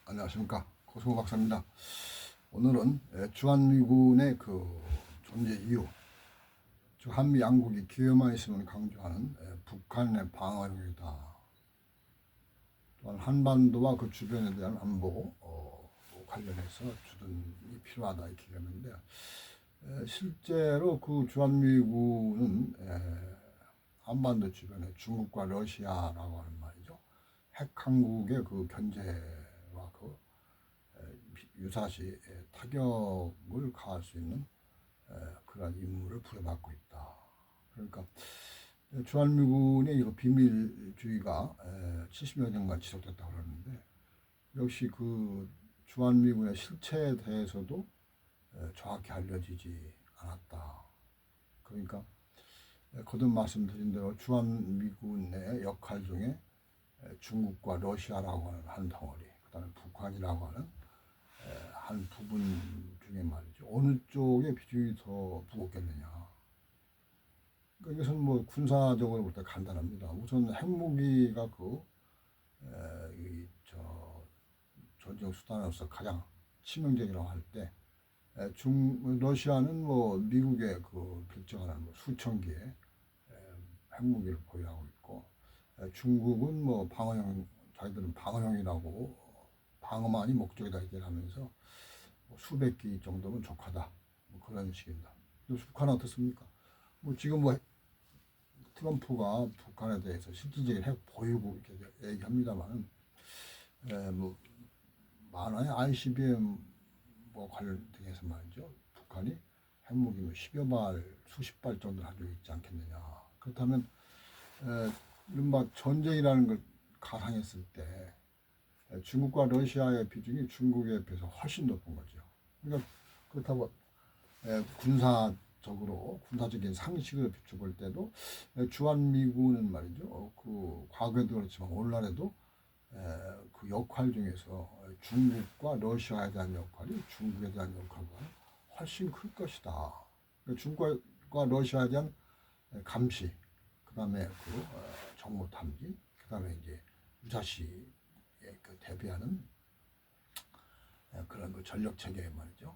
안녕하십니까, 고승호 박사입니다. 오늘은 주한미군의 그 존재 이유, 즉 한미 양국이 기회만 있으면 강조하는 북한의 방어력이다. 또한 한반도와 그 주변에 대한 안보 관련해서 주둔이 필요하다 이렇게 되는데, 실제로 그 주한미군은 한반도 주변에 중국과 러시아라고 하는 말이죠, 핵 강국의 그 견제와 그 유사시 타격을 가할 수 있는 그러한 임무를 부여받고 있다. 그러니까 주한미군의 이거 비밀주의가 70여 년간 지속됐다고 그러는데, 역시 그 주한미군의 실체에 대해서도 정확히 알려지지 않았다. 그러니까 거듭 말씀드린 대로 주한미군의 역할 중에 중국과 러시아라고 하는 한 덩어리, 그 다음에 북한이라고 하는 한 부분 중에 말이죠, 어느 쪽에 비중이 더 무겁겠느냐. 그러니까 이것은 뭐 군사적으로 볼 때 간단합니다. 우선 핵무기가 전쟁 수단으로서 가장 치명적이라고 할 때, 러시아는 뭐 미국의 그 결정하는 뭐 수천 개의 핵무기를 보유하고 있고, 중국은 뭐 자기들은 방어형이라고 방어만이 목적이다 얘기하면서 수백 기 정도면 족하다, 뭐 그런 식입니다. 북한은 어떻습니까? 뭐 지금 뭐 트럼프가 북한에 대해서 실질적인 핵 보유국 이렇게 얘기합니다만, 뭐 만화의 ICBM 뭐 관련 등에서 말이죠, 북한이 핵무기 뭐 10여 발, 수십 발 정도 가지고 있지 않겠느냐. 그렇다면 이른바 전쟁이라는 걸 가상했을 때 중국과 러시아의 비중이 중국에 비해서 훨씬 높은 거죠. 그러니까 그렇다고 군사적인 상식을 비춰볼 때도 주한미군은 말이죠, 그 과거에도 그렇지만 오늘날에도 그 역할 중에서 중국과 러시아에 대한 역할이 중국에 대한 역할보다 훨씬 클 것이다. 그러니까 중국과 러시아에 대한 감시, 그 다음에 정보 탐지, 그 다음에 이제 유사시에 대비하는 그런 그 전력 체계 말이죠,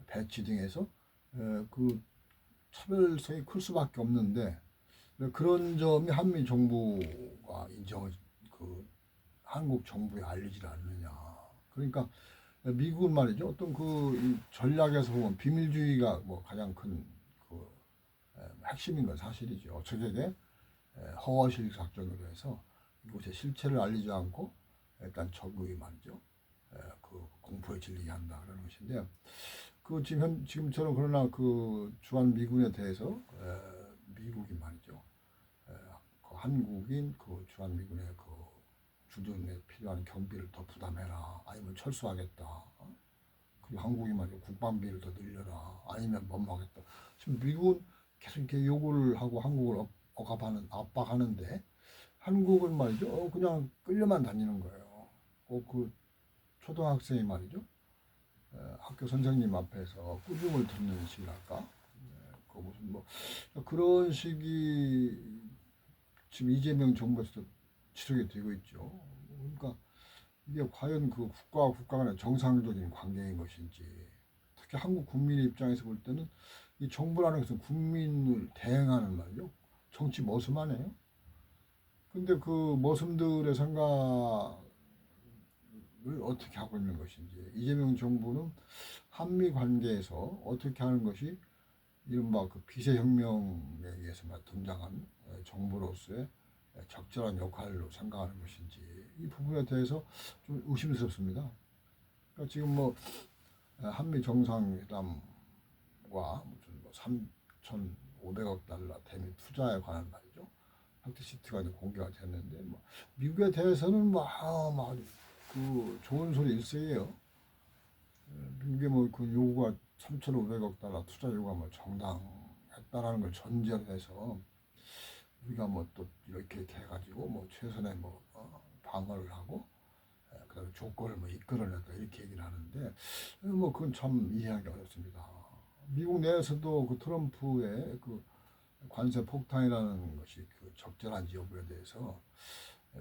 배치 등에서 그 차별성이 클 수밖에 없는데, 그런 점이 한미 정부가 인정을 한국 정부에 알리질 않느냐. 그러니까 미국은 말이죠, 어떤 그 전략에서 보면 비밀주의가 뭐 가장 큰 핵심인 건 사실이죠. 적에게 허허실 작전으로 해서 이곳의 실체를 알리지 않고 일단 적의 말이죠, 그 공포에 질리게 한다 그런 것인데, 지금처럼 그러나 그 주한 미군에 대해서 미국이 말이죠, 그 한국인 그 주한 미군의 그 주둔에 필요한 경비를 더 부담해라, 아니면 철수하겠다. 그리고 한국이 말이죠, 국방비를 더 늘려라, 아니면 뭐하겠다. 지금 미국은 계속 이렇게 요구를 하고 한국을 압박하는데, 한국은 말이죠, 그냥 끌려만 다니는 거예요. 그 초등학생이 말이죠, 학교 선생님 앞에서 꾸중을 듣는 식이랄까, 그 무슨 뭐 그런 식이 지금 이재명 정부에서도 지속이 되고 있죠. 그러니까 이게 과연 그 국가와 국가 간의 정상적인 관계인 것인지, 특히 한국 국민의 입장에서 볼 때는 이 정부라는 것은 국민을 대행하는 말이죠, 정치 머슴하네요. 근데 그 머슴들의 생각을 어떻게 하고 있는 것인지, 이재명 정부는 한미 관계에서 어떻게 하는 것이 이른바 그 비세혁명에 의해서만 등장한 정부로서의 적절한 역할로 생각하는 것인지, 이 부분에 대해서 좀 의심스럽습니다. 그러니까 지금 뭐 한미 정상회담과 무슨 뭐 3,500억 달러 대미 투자에 관한 말이죠, 팩트시트가 이제 공개가 됐는데, 뭐 미국에 대해서는 그 좋은 소리 일색이에요. 미국의 뭐 그 요구가 3,500억 달러 투자 요구가 뭐 정당했다라는 걸 전제로 해서 우리가 뭐 또 이렇게 해가지고 뭐 최선의 뭐 방어를 하고 그다음에 조건을 뭐 이끌어내다 이렇게 얘기를 하는데, 뭐 그건 참 이해하기 어렵습니다. 미국 내에서도 그 트럼프의 그 관세 폭탄이라는 것이 그 적절한지 여부에 대해서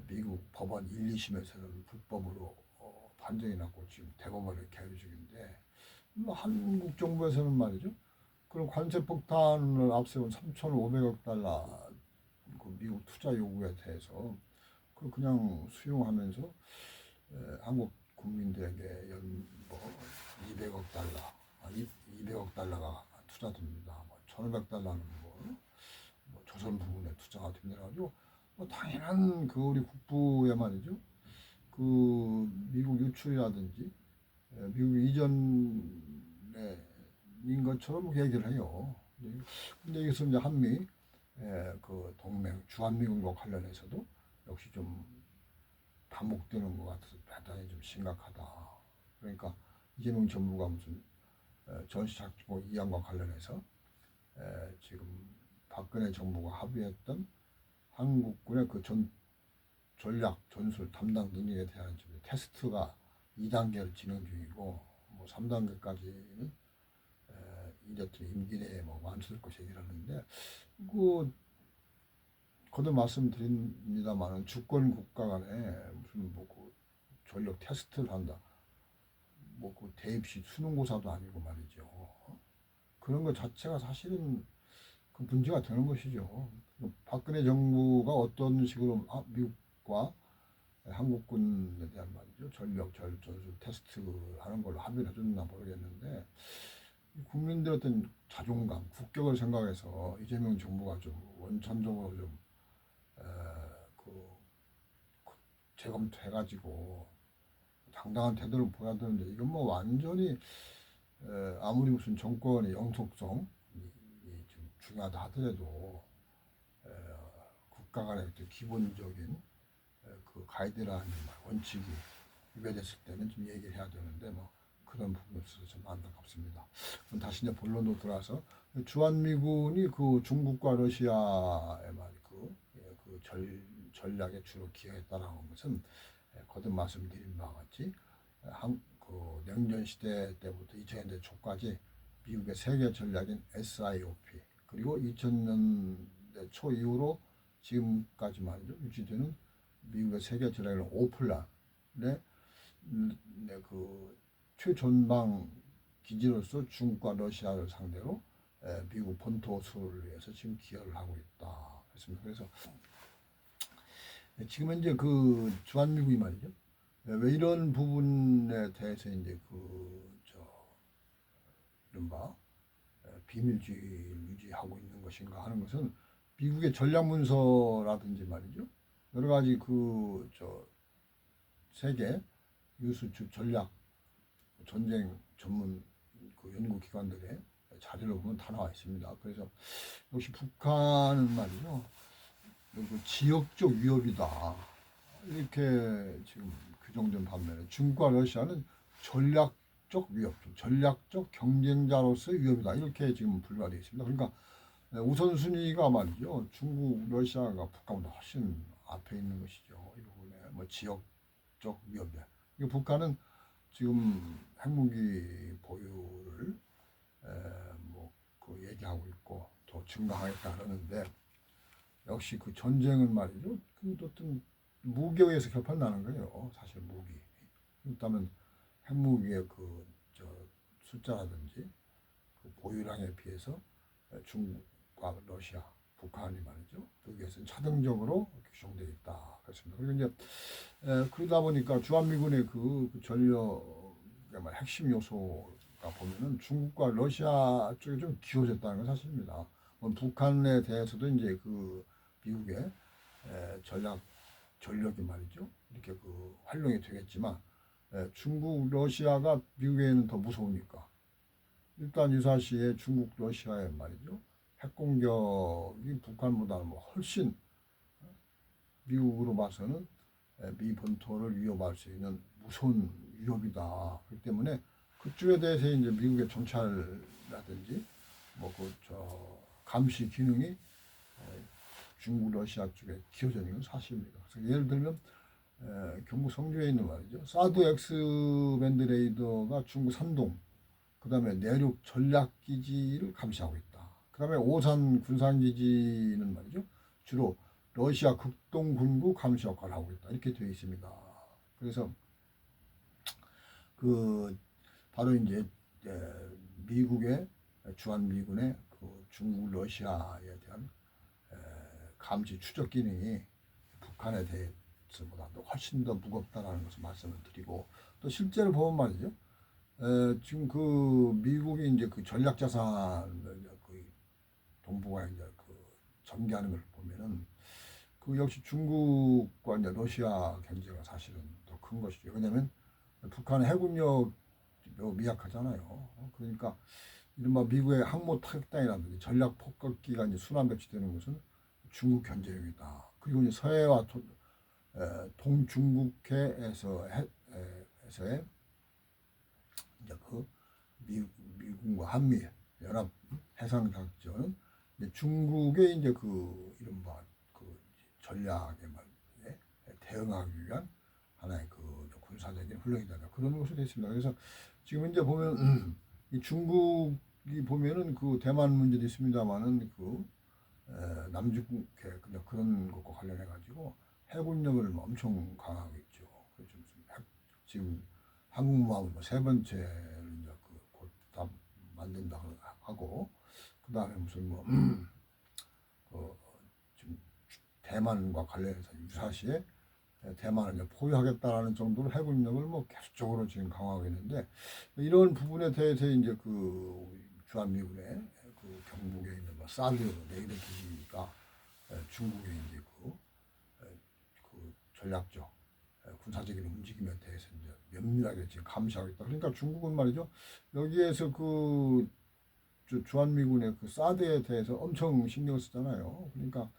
미국 법원 1, 2심에서는 불법으로 판정이 났고 지금 대법원에 계류 중인데 뭐 한국 정부에서는 말이죠. 그런 관세 폭탄을 앞세운 3,500억 달러 그 미국 투자 요구에 대해서 그냥 수용하면서 한국 국민들에게 연뭐 200억 달러, 200억 달러가 투자됩니다. 뭐 1,500달러는 뭐 조선 부분에 투자가 됩니다. 가지고 뭐 당연한 그 우리 국부에 말이죠. 그 미국 유출이라든지 미국 이전인 것처럼 얘기를 해요. 근데 여기서 이제 한미 그 동맹 주한미군과 관련해서도 역시 좀 반복되는 것 같아서 대단히 좀 심각하다. 그러니까 이재명 정부가 무슨 전시작전고 이안과 관련해서 지금 박근혜 정부가 합의했던 한국군의 그 전략 전술 담당 능력에 대한 테스트가 2단계로 진행 중이고 뭐 3단계까지는 이 대통령 임기 내에 뭐 완수될 것이 얘기를 하는데 그 거듭 말씀드립니다만은 주권 국가 간에 무슨 뭐그 전력 테스트를 한다. 뭐 그 대입시 수능고사도 아니고 말이죠. 그런 것 자체가 사실은 그 문제가 되는 것이죠. 박근혜 정부가 어떤 식으로 미국과 한국군에 대한 말이죠. 전력 전술 테스트 하는 걸로 합의를 해줬나 모르겠는데 국민들의 어떤 자존감, 국격을 생각해서 이재명 정부가 좀 원천적으로 좀 재검토해가지고 당당한 태도를 보여야 되는데 이건 뭐 완전히 아무리 무슨 정권의 영속성이 좀 중요하다 하더라도 국가 간의 기본적인 그 가이드라인 원칙이 위배됐을 때는 좀 얘기를 해야 되는데 뭐 그런 부분에 있어서 좀 안타깝습니다. 그럼 다시 이제 본론으로 들어와서 주한미군이 그 중국과 러시아의 그 전략에 주로 기여했다라는 것은 거듭 말씀드린 바와 같이 그 냉전 시대 때부터 2000년대 초까지 미국의 세계 전략인 SIOP 그리고 2000년대 초 이후로 지금까지 말이죠 유지되는 미국의 세계 전략인 오플란의 그 최전방 기지로서 중국과 러시아를 상대로 미국 본토 수를 위해서 지금 기여를 하고 있다. 그래서 지금 현재 그 주한미군이 말이죠. 왜 이런 부분에 대해서 이제 이른바 비밀주의를 유지하고 있는 것인가 하는 것은 미국의 전략 문서라든지 말이죠. 여러 가지 세계 유수 전략 전쟁 전문 그 연구기관들의 자료를 보면 다 나와 있습니다. 그래서 역시 북한은 말이죠. 지역적 위협이다. 이렇게 지금 규정된 반면에 중국과 러시아는 전략적 위협, 전략적 경쟁자로서의 위협이다. 이렇게 지금 분류가 되어 있습니다. 그러니까 우선순위가 말이죠. 중국, 러시아가 북한보다 훨씬 앞에 있는 것이죠. 이 부분에 뭐 지역적 위협이야. 북한은 지금 핵무기 보유를 얘기하고 있고 더 증가하겠다 그러는데 역시 그 전쟁은 말이죠. 그 어떤 무기에서 결판 나는 거예요. 사실 무기. 그렇다면 핵무기의 숫자라든지 그 보유량에 비해서 중국과 러시아, 북한이 말이죠. 여기에서는 차등적으로 규정되어 있다. 그렇습니다. 그리고 이제 그러다 보니까 주한미군의 그 전력의 핵심 요소가 보면은 중국과 러시아 쪽에 좀 기울어졌다는 건 사실입니다. 북한에 대해서도 이제 그 미국의 전력이 말이죠. 이렇게 활용이 되겠지만 중국, 러시아가 미국에는 더 무서우니까 일단 유사시에 중국, 러시아의 말이죠. 핵공격이 북한보다는 훨씬 미국으로 봐서는 미 본토를 위협할 수 있는 무서운 위협이다. 그렇기 때문에 그쪽에 대해서 이제 미국의 정찰이라든지 감시 기능이 중국, 러시아 쪽에 기여져 있는 건 사실입니다. 그래서 예를 들면 경북 성주에 있는 말이죠. 사드 X밴드 레이더가 중국 산동, 그 다음에 내륙 전략기지를 감시하고 있다. 그 다음에 오산 군산기지는 말이죠. 주로 러시아 극동군구 감시 역할을 하고 있다. 이렇게 되어 있습니다. 그래서 그 바로 이제 미국의 주한미군의 그 중국 러시아에 대한 감시 추적 기능이 북한에 대해서보다도 훨씬 더 무겁다라는 것을 말씀을 드리고, 또 실제로 보면 말이죠. 지금 그 미국이 이제 그 전략 자산을 그 동북아 이제 그 전개하는 걸 보면은 그 역시 중국과 이제 러시아 경제가 사실은 더 큰 것이죠. 왜냐하면 북한의 해군력 매우 미약하잖아요. 그러니까 이른바 미국의 항모 타격단이라든지 전략 폭격기가 이제 순환 배치되는 것은 중국 견제용이다. 그리고 이제 서해와 동중국해에서의 이제 그 미국과 한미 연합 해상 작전은 중국의 이제 그 이른바 그 전략에 대응하기 위한 하나의 그 군사적인 훈련이다, 그런 것으로 되어 있습니다. 그래서 지금 이제 보면 이 중국이 보면은 그 대만 문제도 있습니다만은 그 남중국해 그런 것과 관련해 가지고 해군력을 엄청 강하게 있죠. 그래서 지금 항공모함 세 번째를 이제 곧 다 만든다 하고, 그 다음에 무슨 지금 대만과 관련해서 유사시에 대만을 이제 포위하겠다라는 정도로 해군력을 계속적으로 지금 강화하고 있는데, 이런 부분에 대해서 이제 그 주한미군의 그 경북에 있는 사드 레이더 기지가 중국의 이제 그 전략적 군사적인 움직임에 대해서 이제 면밀하게 지금 감시하고 있다. 그러니까 중국은 말이죠. 여기에서 그 주한미군의 그 사드에 대해서 엄청 신경을 쓰잖아요. 그러니까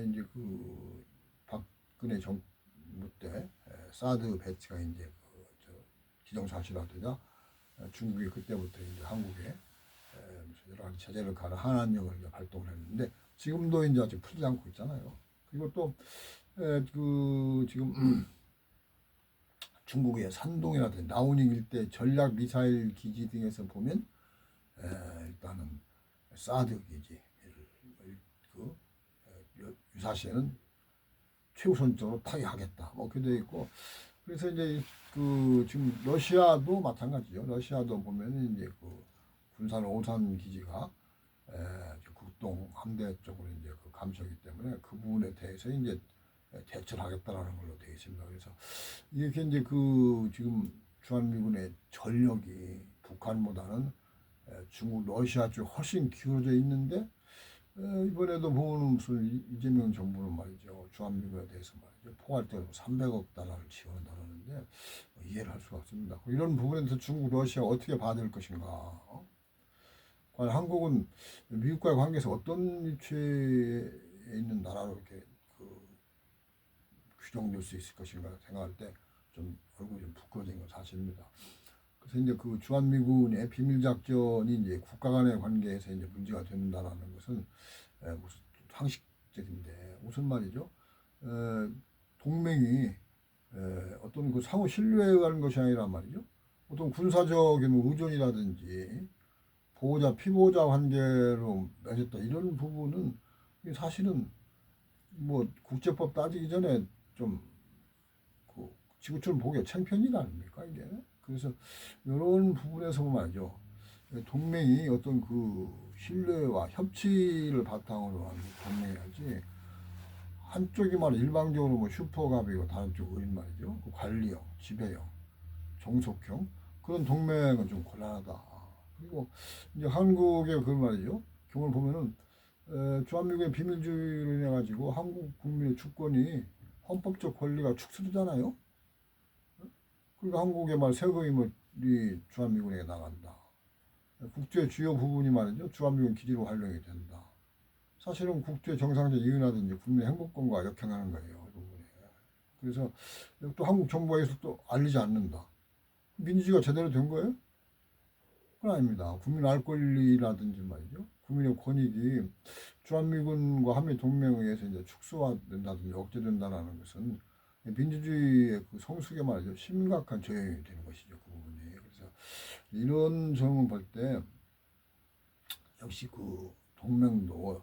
이제 그 박근혜 정부 때 사드 배치가 이제 기정사실화되자 중국이 그때부터 이제 한국에 여러 가지 제재를 가는 한한령을 이제 발동을 했는데, 지금도 이제 아직 풀지 않고 있잖아요. 그리고 또 그 지금 중국의 산동이라든지 라오닝 일대 전략 미사일 기지 등에서 보면 일단은 사드 기지 그 유사시에는 최우선적으로 타격하겠다 이렇게 되어 있고, 그래서 이제 그 지금 러시아도 마찬가지죠. 러시아도 보면은 이제 그 군산 오산 기지가 국동 함대 쪽으로 이제 그 감시하기 때문에 그 부분에 대해서 이제 대처를 하겠다라는 걸로 되어 있습니다. 그래서 이렇게 이제 그 지금 주한미군의 전력이 북한보다는 중국, 러시아 쪽 훨씬 기울어져 있는데, 이번에도 보면 무슨 이재명 정부는 말이죠. 주한미군에 대해서 말이죠. 포괄적으로 300억 달러를 지원한다는데 이해를 할 수가 없습니다. 이런 부분에 대해서 중국, 러시아가 어떻게 받을 것인가? 과연 한국은 미국과의 관계에서 어떤 위치에 있는 나라로 이렇게 규정될 수 있을 것인가 생각할 때 좀 얼굴이 좀 부끄러진 건 사실입니다. 그래서 이제 그 주한미군의 비밀 작전이 이제 국가 간의 관계에서 이제 문제가 된다라는 것은 무슨 상식적인데, 무슨 말이죠? 동맹이 어떤 그 상호 신뢰에 의한 것이 아니란 말이죠. 어떤 군사적인 의존이라든지 보호자 피보호자 관계로 맺었다, 이런 부분은 사실은 국제법 따지기 전에 좀 그 지구촌 보기가 창피한 일 아닙니까 이게? 그래서 이런 부분에서 말이죠. 동맹이 어떤 그 신뢰와 협치를 바탕으로 한 동맹이지, 한쪽이 일방적으로 슈퍼갑이고 다른 쪽 의인 말이죠. 그 관리형, 지배형, 종속형 그런 동맹은 좀 곤란하다. 그리고 이제 한국의 그 말이죠. 경우를 보면은 주한미군의 비밀주의로 인해 가지고 한국 국민의 주권이 헌법적 권리가 축소되잖아요. 그러니까 한국의 세금이 주한미군에게 나간다. 국제 주요 부분이 말이죠. 주한미군 기지로 활용이 된다. 사실은 국제 정상적 이윤이라든지 국민의 행복권과 역행하는 거예요. 이 부분에. 그래서 또 한국 정부에서 또 알리지 않는다. 민주주의가 제대로 된 거예요? 그건 아닙니다. 국민 알 권리라든지 말이죠. 국민의 권익이 주한미군과 한미 동맹에 의해서 이제 축소된다든지 억제된다는 것은 민주주의의 그 성숙에 말이죠. 심각한 저해이 되는 것이죠. 그 부분이. 그래서 이런 점을 볼 때 역시 그 동맹도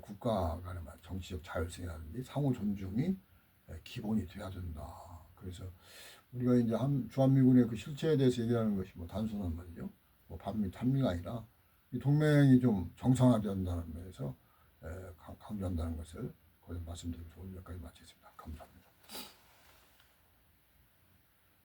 국가 간의 정치적 자율성이라든지 상호 존중이 기본이 돼야 된다. 그래서 우리가 이제 주한미군의 그 실체에 대해서 얘기하는 것이 뭐 단순한 말이죠. 뭐 반미 탄미가 아니라 이 동맹이 좀 정상화된다는 면에서 강조한다는 것을 거듭 말씀드리면서 오늘 여기까지 마치겠습니다.